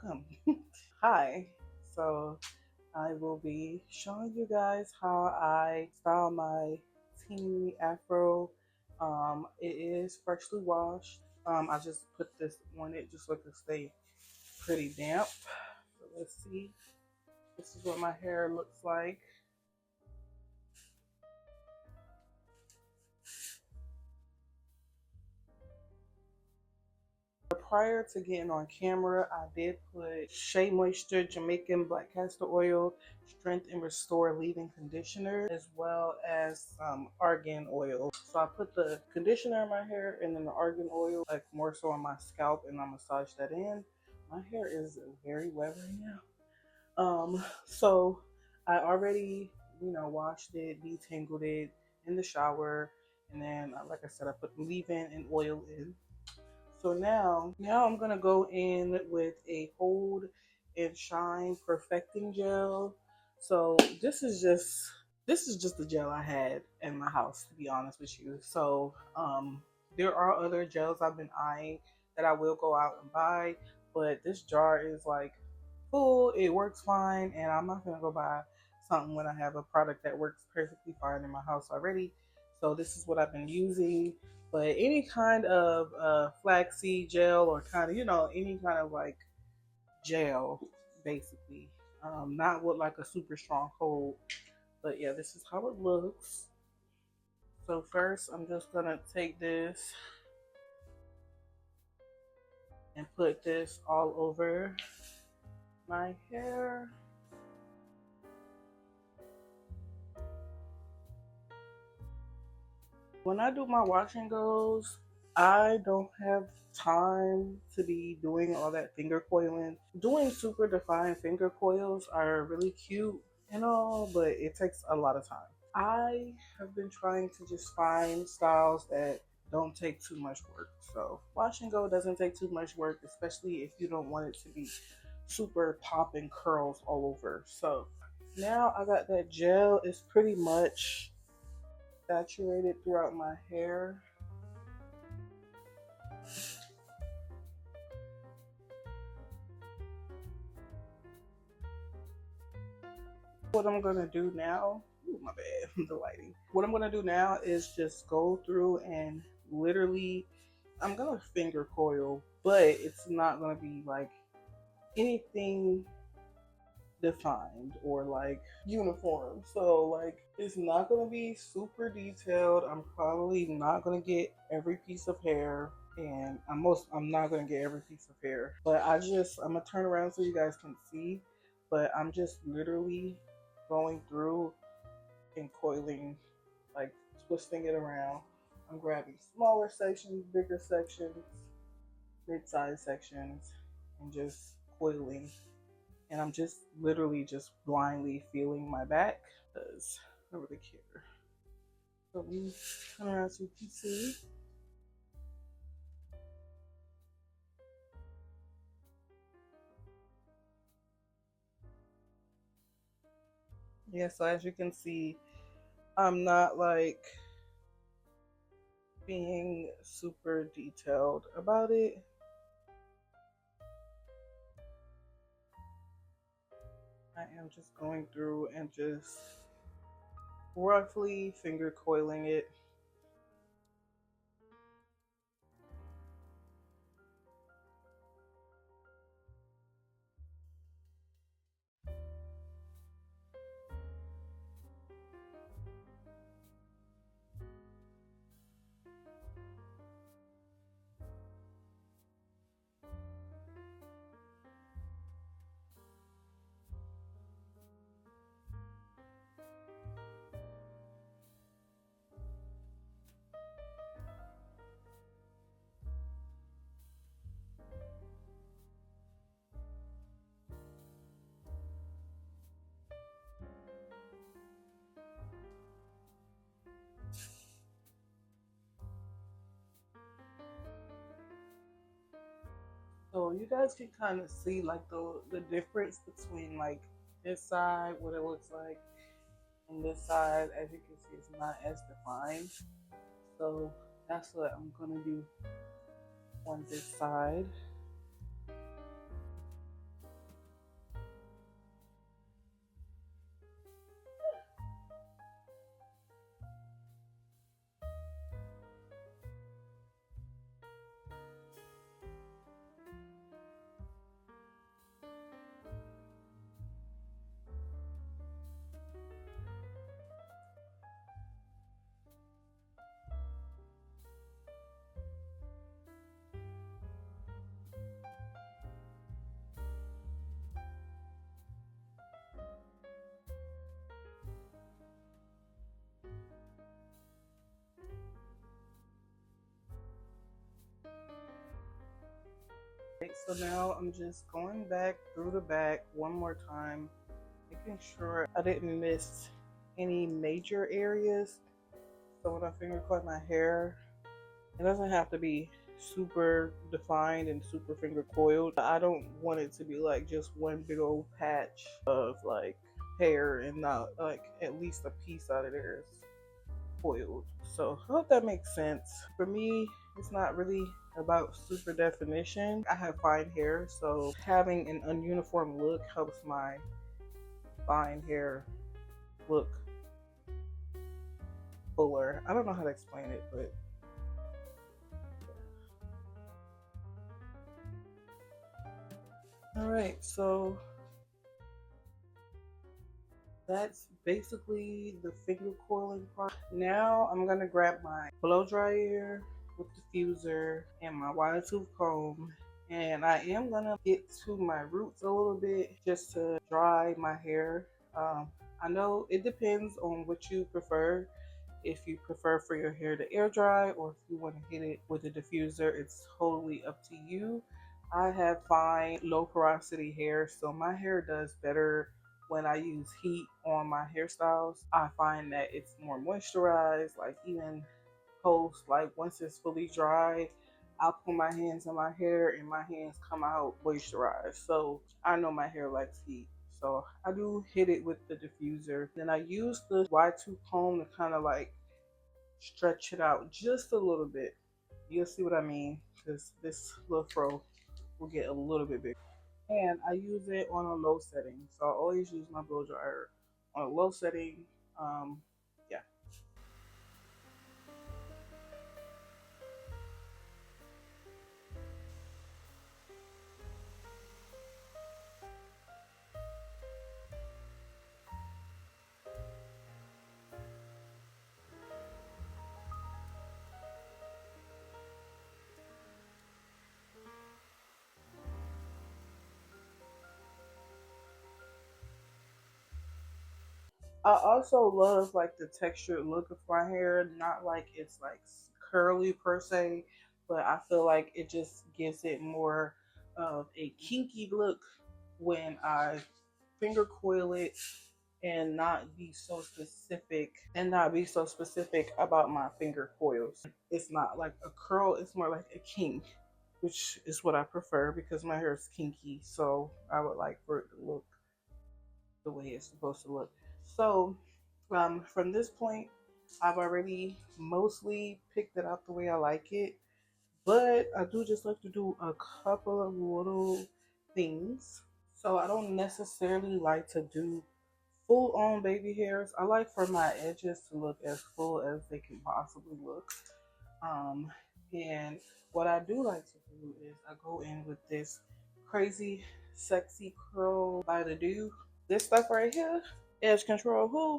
welcome. Hi. So I will be showing you guys how I style my teeny afro. It is freshly washed. I just put this on it just so it can stay pretty damp. So let's see. This is what my hair looks like. Prior to getting on camera, I did put Shea Moisture Jamaican Black Castor Oil Strength and Restore Leave-In Conditioner, as well as some argan oil. So I put the conditioner in my hair and then the argan oil, like more so on my scalp, and I massage that in. My hair is very wet right now. So I already, washed it, detangled it in the shower, and then, like I said, I put leave-in and oil in. So now I'm gonna go in with a Hold and Shine Perfecting Gel. So this is just the gel I had in my house, to be honest with you. So there are other gels I've been eyeing that I will go out and buy, but this jar is like full. It works fine, and I'm not gonna go buy something when I have a product that works perfectly fine in my house already. So this is what I've been using. But any kind of flaxseed gel, or kind of, any kind of like gel, basically. Not with like a super strong hold. But yeah, this is how it looks. So first, I'm just gonna take this and put this all over my hair. When I do my wash and goes, I don't have time to be doing all that finger coiling. Doing super defined finger coils are really cute and all, but it takes a lot of time. I have been trying to just find styles that don't take too much work. So wash and go doesn't take too much work, especially if you don't want it to be super popping curls all over. So now I got that gel. It's pretty much saturated throughout my hair. What I'm gonna do now, ooh, my bad, the lighting. What I'm gonna do now is just go through and literally, I'm gonna finger coil, but it's not gonna be like anything defined or like uniform. So like it's not gonna be super detailed. I'm probably not gonna get every piece of hair, and I'm not gonna get every piece of hair. But I'm gonna turn around so you guys can see. But I'm just literally going through and coiling, like twisting it around. I'm grabbing smaller sections, bigger sections, mid-sized sections, and just coiling. And I'm just literally just blindly feeling my back because I don't really care. So let me turn around so you can see. Yeah, so as you can see, I'm not like being super detailed about it. I am just going through and just roughly finger coiling it. So you guys can kind of see like the difference between like this side, what it looks like, and this side. As you can see, it's not as defined. So that's what I'm gonna do on this side. Okay, so now I'm just going back through the back one more time, making sure I didn't miss any major areas. So when I finger cut my hair, it doesn't have to be super defined and super finger coiled. I don't want it to be like just one big old patch of like hair and not like at least a piece out of there is coiled. So I hope that makes sense. For me, it's not really about super definition. I have fine hair, so having an ununiform look helps my fine hair look fuller. I don't know how to explain it, but all right, so that's basically the finger coiling part. Now I'm gonna grab my blow dryer with diffuser and my wide tooth comb, and I am gonna get to my roots a little bit just to dry my hair. I know it depends on what you prefer. If you prefer for your hair to air dry or if you want to hit it with a diffuser, it's totally up to you. I have fine, low porosity hair, so my hair does better when I use heat on my hairstyles. I find that it's more moisturized, like even post, like once it's fully dry, I'll put my hands in my hair and my hands come out moisturized. So I know my hair likes heat. So I do hit it with the diffuser. Then I use the Y2 comb to kind of like stretch it out just a little bit. You'll see what I mean, because this little fro will get a little bit bigger. And I use it on a low setting. So I always use my blow dryer on a low setting. Yeah. I also love like the textured look of my hair, not like it's like curly per se, but I feel like it just gives it more of a kinky look when I finger coil it and not be so specific about my finger coils. It's not like a curl, it's more like a kink, which is what I prefer because my hair is kinky, so I would like for it to look the way it's supposed to look. So from this point, I've already mostly picked it out the way I like it, but I do just like to do a couple of little things. So I don't necessarily like to do full on baby hairs. I like for my edges to look as full as they can possibly look. Um, and what I do like to do is I go in with this crazy sexy curl by the do. This stuff right here, edge control who?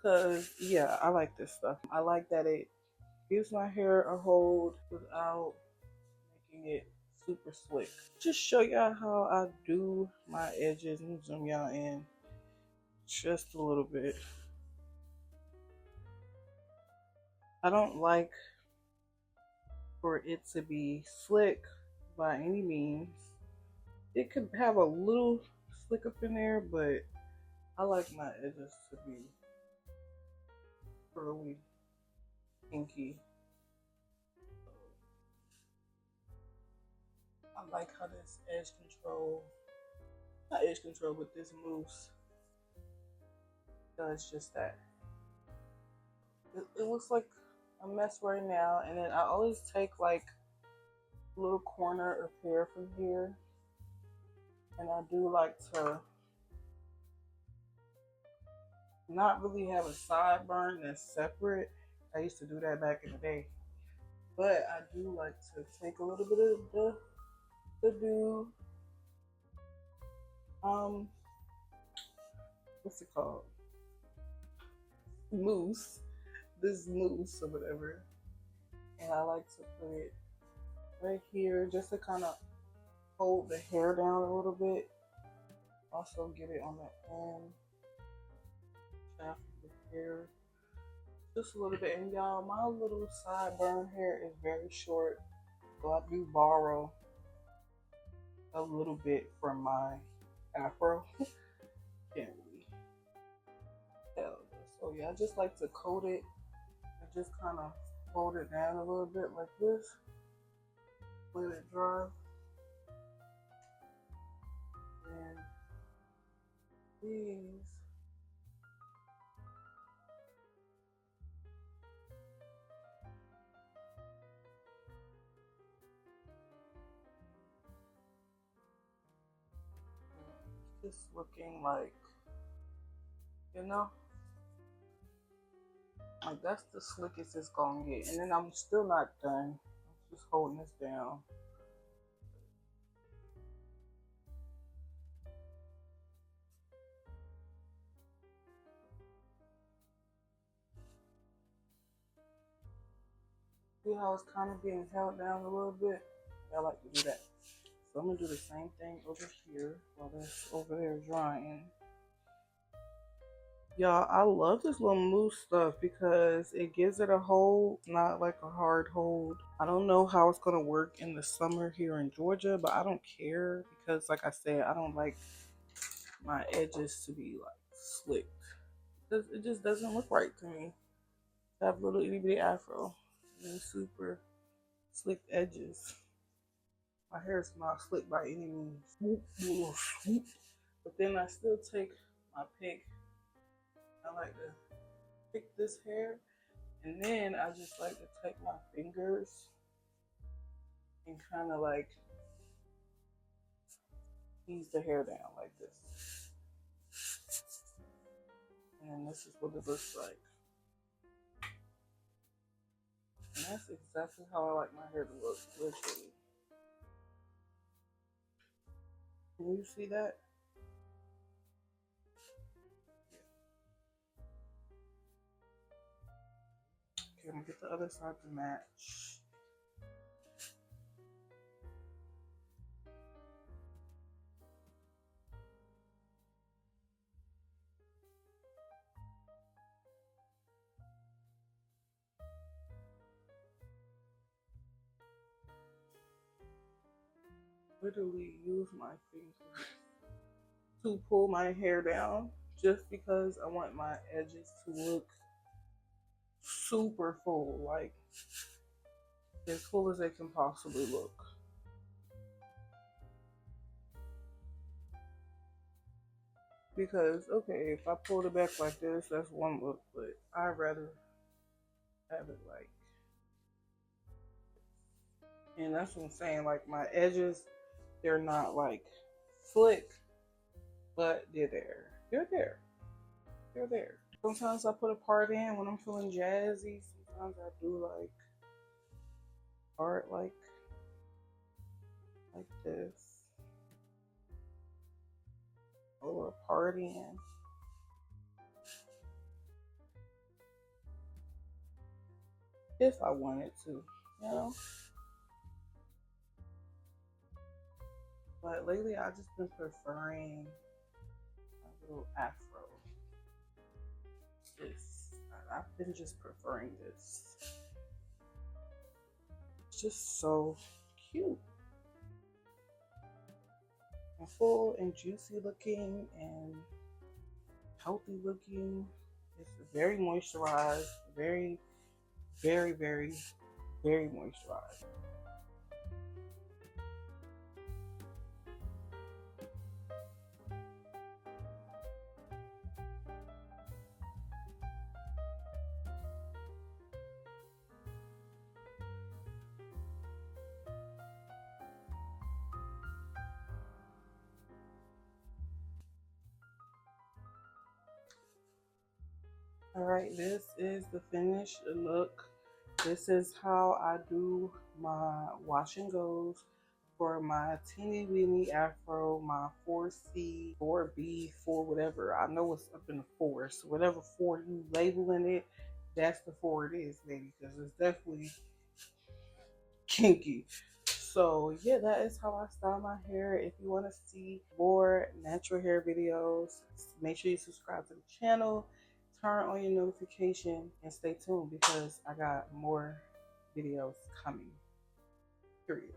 Cause yeah, I like this stuff. I like that it gives my hair a hold without making it super slick. Just show y'all how I do my edges and zoom y'all in just a little bit. I don't like for it to be slick by any means. It could have a little slick up in there, but I like my edges to be curly, kinky. I like how this edge control, not edge control, but this mousse does just that. It looks like a mess right now, and then I always take like a little corner of hair from here, and I do like to not really have a sideburn that's separate. I used to do that back in the day, but I do like to take a little bit of the do um what's it called, mousse, this mousse or whatever, and I like to put it right here just to kind of hold the hair down a little bit. Also get it on the end shaft of the hair just a little bit. And y'all, my little sideburn hair is very short, so I do borrow a little bit from my afro. Can't really tell. So yeah, I just like to coat it and just kind of fold it down a little bit like this. Let it dry. And these, just looking like, you know, like that's the slickest it's gonna get. And then I'm still not done. I'm just holding this down. See how it's kind of being held down a little bit? I like to do that. So I'm gonna do the same thing over here while that's over there drying. Y'all, I love this little mousse stuff because it gives it a hold, not like a hard hold. I don't know how it's gonna work in the summer here in Georgia, but I don't care because, like I said, I don't like my edges to be like slick. It just doesn't look right to me. I have little itty bitty afro and super slick edges. My hair is not slick by any means. Swoop, swoop, swoop. But then I still take my pick. I like to pick this hair, and then I just like to take my fingers and kind of like ease the hair down like this. And this is what it looks like. And that's exactly how I like my hair to look, literally. Can you see that? Okay, I'm gonna get the other side to match. Literally use my fingers to pull my hair down just because I want my edges to look super full, like as full as they can possibly look. Because okay, if I pulled it back like this, that's one look, but I'd rather have it like, and that's what I'm saying, like my edges, they're not like slick, but they're there. They're there. They're there. Sometimes I put a part in when I'm feeling jazzy. Sometimes I do like art like this. Or a part in. If I wanted to, you know. But lately I've just been preferring a little afro. I've been just preferring this. It's just so cute. And full and juicy looking and healthy looking. It's very moisturized, very, very, very, very moisturized. All right, this is the finished look. This is how I do my wash and goes for my teeny weeny afro, my 4C, 4B, 4 whatever. I know it's up in the 4, so whatever 4 you labeling it, that's the 4 it is, baby, because it's definitely kinky. So yeah, that is how I style my hair. If you want to see more natural hair videos, make sure you subscribe to the channel, turn on your notification, and stay tuned because I got more videos coming. Period.